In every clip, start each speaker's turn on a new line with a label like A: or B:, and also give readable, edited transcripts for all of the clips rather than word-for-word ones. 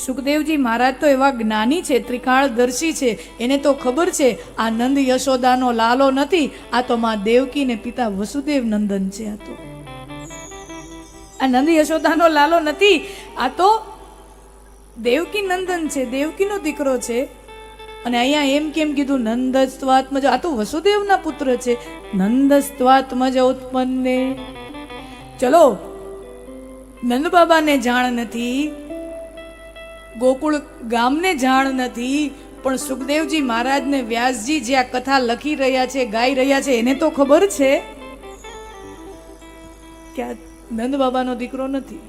A: સુખદેવજી મહારાજ તો એવા જ્ઞાની છે, ત્રિકાળદર્શી છે, એને તો ખબર છે આ નંદ યશોદાનો લાલો નથી, આ તો માં દેવકી ને પિતા વસુદેવ નંદન છે. આ નંદ યશોદાનો લાલો નથી, આ તો દેવકી નંદન છે, દેવકીનો દીકરો છે. અને અહીંયા એમ કેમ કીધું નંદસ્ત્વાત્મજ, આ તો વસુદેવના પુત્ર છે. નંદસ્ત્વાત્મજ ઉત્પન્ને, ચલો નંદ બાબાને જાણ નથી, ગોકુળ ગામને જાણ નથી, પણ સુખદેવજી મહારાજને વ્યાસજી જે આ કથા લખી રહ્યા છે, ગાઈ રહ્યા છે, એને તો ખબર છે કે આ નંદ બાબાનો દીકરો નથી.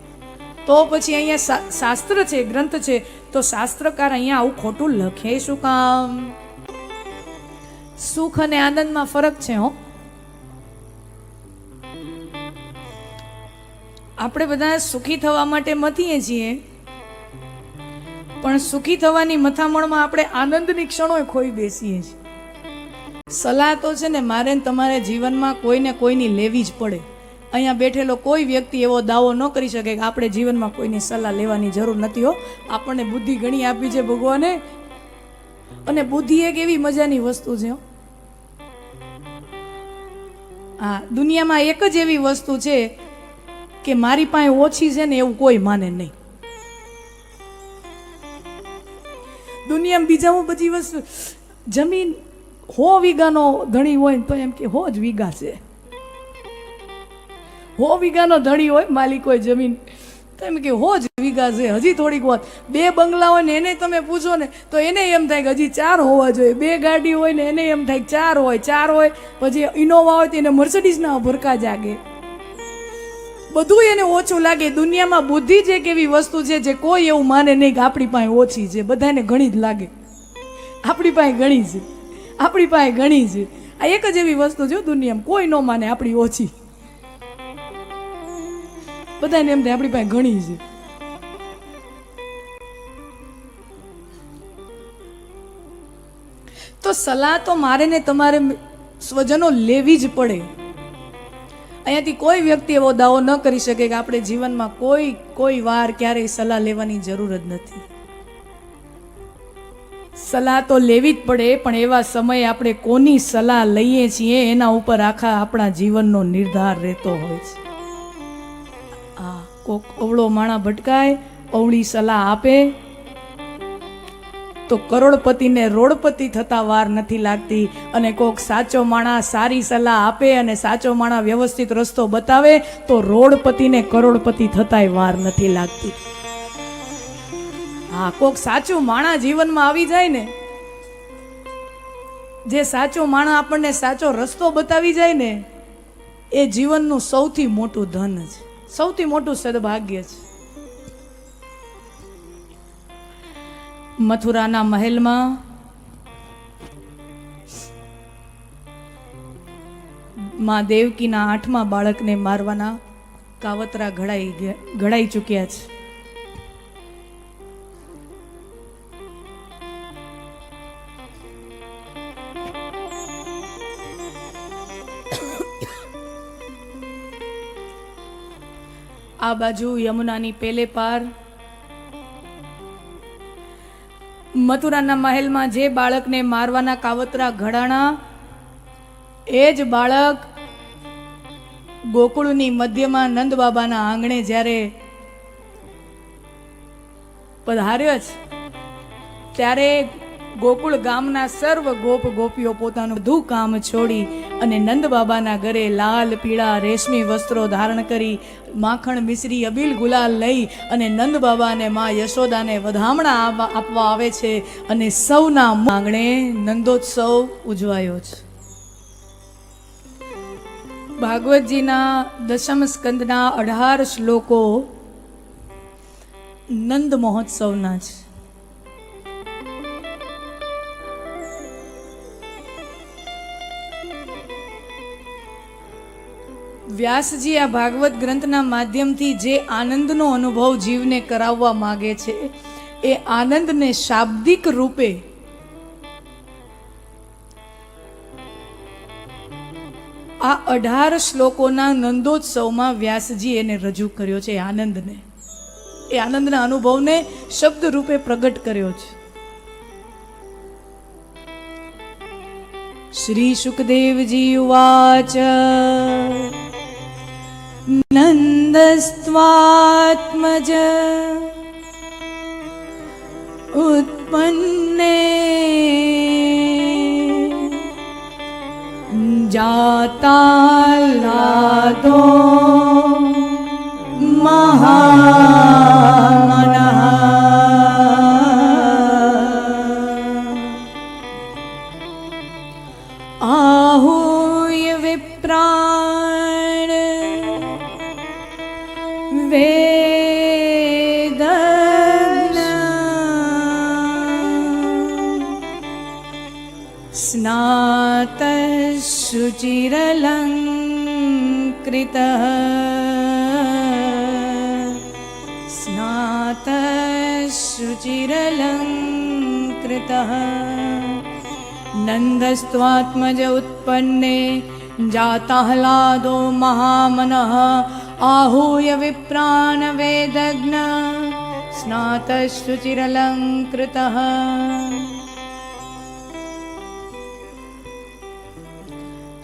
A: તો પછી અહીંયા શાસ્ત્ર છે, ગ્રંથ છે, તો શાસ્ત્રકાર અહીંયા આવું ખોટું લખે શું કામ? સુખ અને આનંદમાં ફરક છે. આપણે બધા સુખી થવા માટે મથીએ છીએ, પણ સુખી થવાની મથામણમાં આપણે આનંદની ક્ષણો ખોઈ બેસીએ છીએ. સલાહ તો છે ને મારે તમારે જીવનમાં કોઈને કોઈની લેવી જ પડે. અહીંયા બેઠેલો કોઈ વ્યક્તિ એવો દાવો ન કરી શકે કે આપણે જીવનમાં કોઈની સલાહ લેવાની જરૂર નથી. હો, આપણને બુદ્ધિ ઘણી આપી છે ભગવાને, અને બુદ્ધિ એક એવી મજાની વસ્તુ છે. હા, દુનિયામાં એક જ એવી વસ્તુ છે કે મારી પાસે ઓછી છે ને એવું કોઈ માને નહીં. દુનિયામાં બીજામાં બધી વસ્તુ, જમીન 100 વીઘાનો ધણી હોય તો એમ કે 100 જ વીઘા છે. 100 વીઘાનો ધણી હોય, માલિક હોય જમીન, તો એમ કે 100 જ વીઘા છે, હજી થોડીક વાત. 2 બંગલા હોય ને એને તમે પૂછો ને તો એને એમ થાય કે હજી 4 હોવા જોઈએ. 2 ગાડી હોય ને એને એમ થાય 4 હોય. 4 હોય પછી ઇનોવા હોય તો એને મર્સિડીઝના ભરકા જાગે. બધું એને ઓછું લાગે. દુનિયામાં બુદ્ધિ જ એક એવી વસ્તુ છે જે કોઈ એવું માને નહીં કે આપણી પાસે ઓછી છે. બધાને ઘણી જ લાગે, આપણી પાસે ઘણી છે, આપણી પાસે ઘણી છે. આ એક જ એવી વસ્તુ છે દુનિયામાં, કોઈ ન માને આપણી ઓછી. બધાને એમ થાય આપણી પાસે ઘણી છે. તો સલાહ તો મારે ને તમારે સ્વજનો લેવી જ પડે. અહીંયાથી કોઈ વ્યક્તિ એવો દાવો ન કરી શકે કે આપણે જીવનમાં કોઈ વાર ક્યારેય સલાહ લેવાની જરૂર જ નથી. સલાહ તો લેવી જ પડે, પણ એવા સમયે આપણે કોની સલાહ લઈએ છીએ એના ઉપર આખા આપણા જીવનનો નિર્ધાર રહેતો હોય છે. હા, કોક અવળો માણા ભટકાય, અવળી સલાહ આપે તો કરોડપતિને રોડપતિ થતા વાર નથી લાગતી, અને કોક સાચો માણસ સારી સલાહ આપે અને સાચો માણસ વ્યવસ્થિત રસ્તો બતાવે તો રોડપતિને કરોડપતિ થતાય વાર નથી લાગતી. હા, કોક સાચું માણસ જીવનમાં આવી જાય ને, જે સાચો માણસ આપણને સાચો રસ્તો બતાવી જાય ને, એ જીવનનું સૌથી મોટું ધન છે, સૌથી મોટું સદભાગ્ય છે. મથુરાના મહેલમાં માં દેવકીના 8મા બાળકને મારવાના કાવતરા ઘડાઈ ચૂક્યા છે. આ બાજુ યમુનાની પેલે પાર મથુરાના મહેલમાં જે બાળકને મારવાના કાવતરા ઘડાણા, એ જ બાળક ગોકુળની મધ્યમાં નંદ બાબાના આંગણે જ્યારે પધાર્યો છે, ત્યારે ગોકુળ ગામના સર્વ ગોપ ગોપીઓ પોતાનું બધું કામ છોડી અને નંદ બાબાના ઘરે લાલ પીળા રેશમી વસ્ત્રો ધારણ કરી, માખણ મિશ્રી અબીલ ગુલાલ લઈ અને નંદ બાબાને માં યશોદાને વધામણા આપવા આવે છે. અને સૌના આંગણે નંદોત્સવ ઉજવાયો છે. ભાગવતજીના 10મ સ્કંદના 18 શ્લોકો નંદ મહોત્સવના છે. વ્યાસજી આ ભાગવત ગ્રંથના માધ્યમથી જે આનંદનો અનુભવ જીવને કરાવવા માગે છે, એ આનંદને શાબ્દિક રૂપે આ 18 શ્લોકોના નંદોત્સવમાં વ્યાસજી એને રજૂ કર્યો છે. આનંદને એ આનંદના અનુભવને શબ્દ રૂપે પ્રગટ કર્યો છે. શ્રી સુખદેવજી ઉવાચ નંદસ્ત્વાત્મજ ઉત્પન્ને જાતાલાદો મહામનઃ आहूय विप्राण वेदज्ञ स्नातशुचिरलङ्कृतः स्नातशुचिरलङ्कृतः नंदस्त्वात्मज उत्पन्ने जाताह्लादो महामनः आहूय विप्रान वेदज्ञ स्नातशुचिरलंकृतः.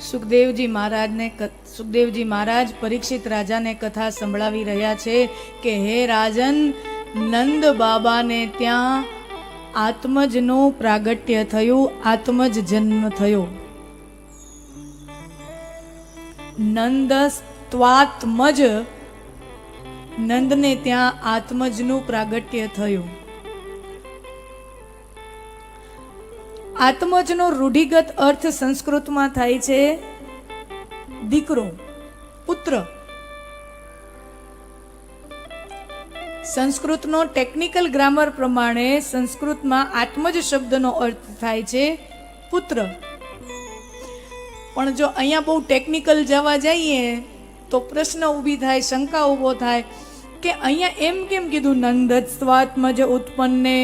A: સુખદેવજી મહારાજ પરીક્ષિત રાજાને કથા સંભળાવી રહ્યા છે કે હે રાજન, નંદ બાબાને ત્યાં આત્મજનું પ્રાગટ્ય થયું, આત્મજ જન્મ થયો. નંદસ્ત્વાત્મજ, નંદને ત્યાં આત્મજનું પ્રાગટ્ય થયું. આત્મજનો રૂઢિગત અર્થ સંસ્કૃતમાં થાય છે દીકરો, પુત્ર. સંસ્કૃતનો ટેકનિકલ ગ્રામર પ્રમાણે સંસ્કૃતમાં આત્મજ શબ્દનો અર્થ થાય છે પુત્ર. પણ જો અહીંયા બહુ ટેકનિકલ જવા જઈએ તો પ્રશ્ન ઊભી થાય, શંકા ઊભો થાય કે અહીંયા એમ કેમ કીધું નંદસ્ત્વાત્મજ ઉત્પન્ને?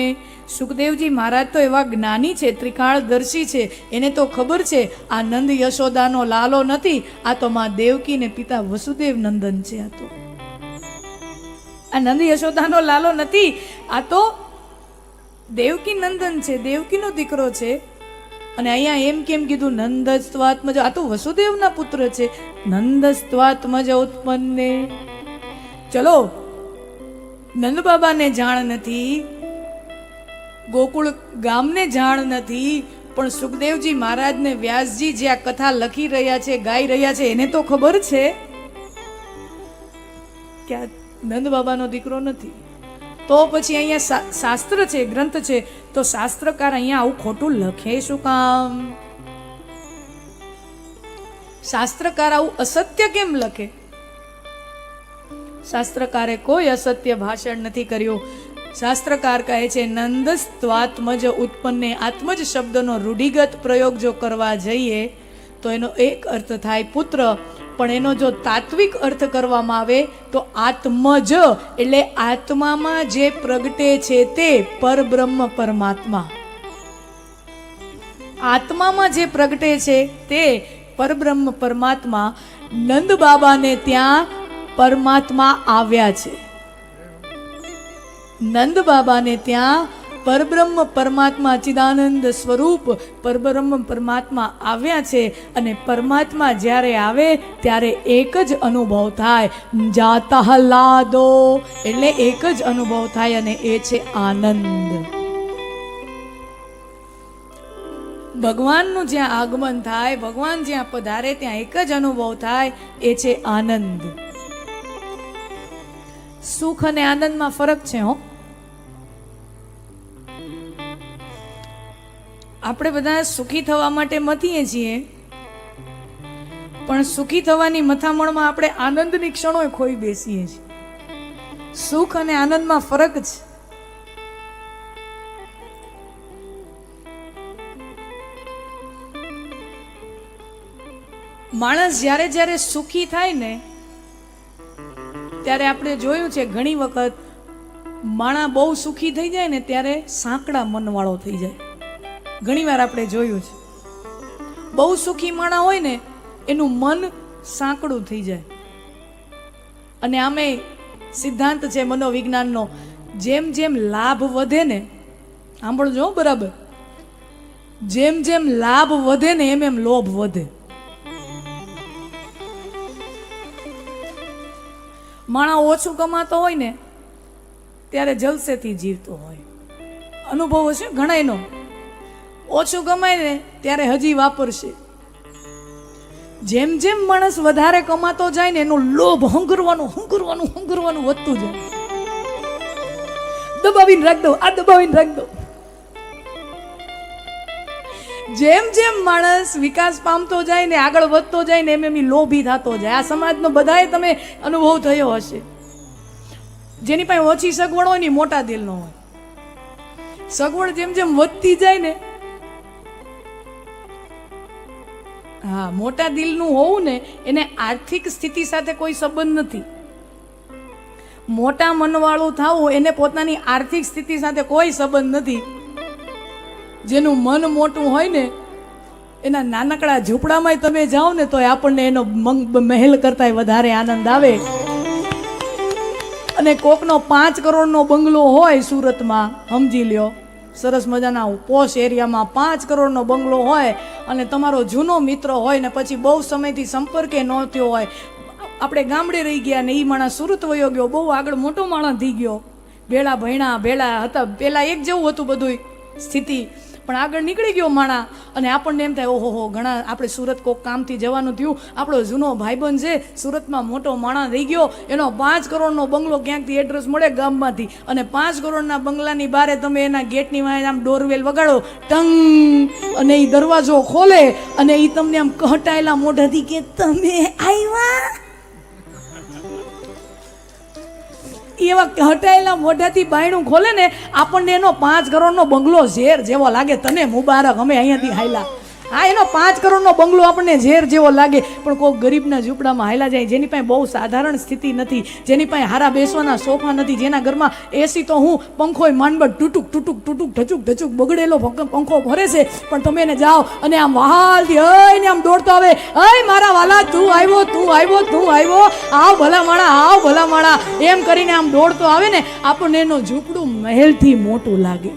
A: સુખદેવજી મહારાજ તો એવા જ્ઞાની છે, ત્રિકાળદર્શી છે, એને તો ખબર છે આ નંદ યશોદાનો લાલો નથી, આ તો માં દેવકી ને પિતા વસુદેવ નંદન છે. આ નંદ યશોદાનો લાલો નથી, આ તો દેવકી નંદન છે, દેવકીનો દીકરો છે. અને અહીંયા એમ કેમ કીધું નંદસ્ત્વાત્મજ? આ તો વસુદેવના પુત્ર છે. નંદસ્ત્વાત્મજ ઉત્પન્ને. ચલો, નંદ બાબાને જાણ નથી, ગોકુળ ગામને જાણ નથી, પણ સુખદેવજી મહારાજને વ્યાસજી જે આ કથા લખી રહ્યા છે, ગાઈ રહ્યા છે, એને તો ખબર છે કે આ નંદ બાબાનો દીકરો નથી. તો પછી અહીંયા શાસ્ત્ર છે, ગ્રંથ છે, તો શાસ્ત્રકાર અહીંયા આવું ખોટું લખે શું કામ? શાસ્ત્રકાર આવું અસત્ય કેમ લખે? શાસ્ત્રકારે કોઈ અસત્ય ભાષણ નથી કર્યું. શાસ્ત્રકાર કહે છે નંદસ્ત્વાત્મજ ઉત્પન્ને. આત્મજ શબ્દનો રૂઢિગત પ્રયોગ જો કરવા જઈએ તો એનો એક અર્થ થાય પુત્ર, પણ એનો જો તાત્વિક અર્થ કરવામાં આવે તો આત્મજ એટલે આત્મામાં જે પ્રગટે છે તે પરબ્રહ્મ પરમાત્મા. આત્મામાં જે પ્રગટે છે તે પરબ્રહ્મ પરમાત્મા. નંદ બાબાને ત્યાં પરમાત્મા આવ્યા છે. નંદ બાબાને ત્યાં પરબ્રહ્મ પરમાત્મા ચિદાનંદ સ્વરૂપ પરબ્રહ્મ પરમાત્મા આવ્યા છે. અને પરમાત્મા જ્યારે આવે ત્યારે એક જ અનુભવ થાય, જાતાહલાદો એટલે એક જ અનુભવ થાય, અને એ છે આનંદ. ભગવાનનું જ્યાં આગમન થાય, ભગવાન જ્યાં પધારે ત્યાં એક જ અનુભવ થાય, એ છે આનંદ. સુખ અને આનંદમાં ફરક છે. આપણે બધા સુખી થવા માટે મથીએ છીએ, પણ સુખી થવાની મથામણમાં આપણે આનંદની ક્ષણો ખોઈ બેસીએ છીએ. સુખ અને આનંદમાં ફરક છે. માણસ જ્યારે જ્યારે સુખી થાય ને ત્યારે આપણે જોયું છે ઘણી વખત માણસ બહુ સુખી થઈ જાય ને ત્યારે સાંકડા મનવાળો થઈ જાય. ઘણી વાર આપણે જોયું છે બહુ સુખી માણસ હોય ને એનું મન સાંકડું થઈ જાય. અને આમે સિદ્ધાંત છે મનોવિજ્ઞાનનો, જેમ જેમ લાભ વધે ને, સાંભળજો બરાબર, જેમ જેમ લાભ વધે ને એમ એમ લોભ વધે. માણસ ઓછું કમાતો હોય ને ત્યારે જલસેથી જીવતો હોય. અનુભવ હશે ઘણાયનો. ઓછું કમાય ને ત્યારે હજી વાપરશે. જેમ જેમ માણસ વધારે કમાતો જાય ને એનો લોભ હંગરવાનું વધતું જાય. દબાવીને રાખ દો, આ દબાવીને રાખ દો. જેમ જેમ માણસ વિકાસ પામતો જાય ને આગળ વધતો જાય ને એમ એમ લોભી થતો જાય. આ સમાજનો બધાએ તમે અનુભવ થયો હશે. જેની પાસે ઓછી સગવડ હોય ને મોટા દિલનો હોય. સગવડ જેમ જેમ વધતી જાય ને, હા, મોટા દિલનું હોવું ને એને આર્થિક સ્થિતિ સાથે કોઈ સંબંધ નથી. મોટા મનવાળું થવું એને પોતાની આર્થિક સ્થિતિ સાથે કોઈ સંબંધ નથી. જેનું મન મોટું હોય ને એના નાનકડા ઝૂંપડામાં તમે જાઓ ને તો આપણને એનો મહેલ કરતા વધારે આનંદ આવે. અને કોકનો 5 કરોડનો બંગલો હોય સુરતમાં, સમજી લ્યો, સરસ મજાના પોશ એરિયામાં 5 કરોડનો બંગલો હોય અને તમારો જૂનો મિત્ર હોય ને પછી બહુ સમયથી સંપર્કે ન થયો હોય. આપણે ગામડે રહી ગયા ને એ માણસ સુરત વયો ગયો, બહુ આગળ મોટો માણસ થઈ ગયો, ભેળા ભયણા ભેળા હતા, પહેલાં એક જેવું હતું બધું સ્થિતિ, પણ આગળ નીકળી ગયો માણા. અને આપણને એમ થાય ઓહો ઘણા આપણે સુરત કોક કામથી જવાનું થયું, આપણો જૂનો ભાઈબંધ છે સુરતમાં મોટો માણસ રહી ગયો, એનો 5 કરોડનો બંગલો ક્યાંકથી એડ્રેસ મળે ગામમાંથી, અને 5 કરોડના બંગલાની બારે તમે એના ગેટની વાંહે આમ ડોરવેલ વગાડો ટંગ, અને એ દરવાજો ખોલે અને એ તમને આમ કહટાયેલા મોઢાથી કે તમે આવ્યા. એવા હટાયેલા મોઢાથી બાયણું ખોલે ને આપણને એનો 5 કરોડનો બંગલો ઝેર જેવો લાગે. તને મુબારક, અમે અહીંયાથી હાયલા. હા, એનો 5 કરોડનો બંગલો આપણને ઝેર જેવો લાગે. પણ કોઈ ગરીબના ઝૂંપડામાં હાયલા જાય, જેની પાસે બહુ સાધારણ સ્થિતિ નથી, જેની પાસે હારા બેસવાના સોફા નથી, જેના ઘરમાં એસી તો હું પંખોય માંડબટ ટૂટુક ઢચુક ઢચુક બગડેલો પંખો ફરે છે, પણ તમે એને જાઓ અને આમ વહાલથી હઈને આમ દોડતો આવે, હઈ મારા વાલા તું આવ્યો, આવ ભલા માણા એમ કરીને આમ દોડતો આવે ને આપણને એનો ઝૂંપડું મહેલથી મોટું લાગે.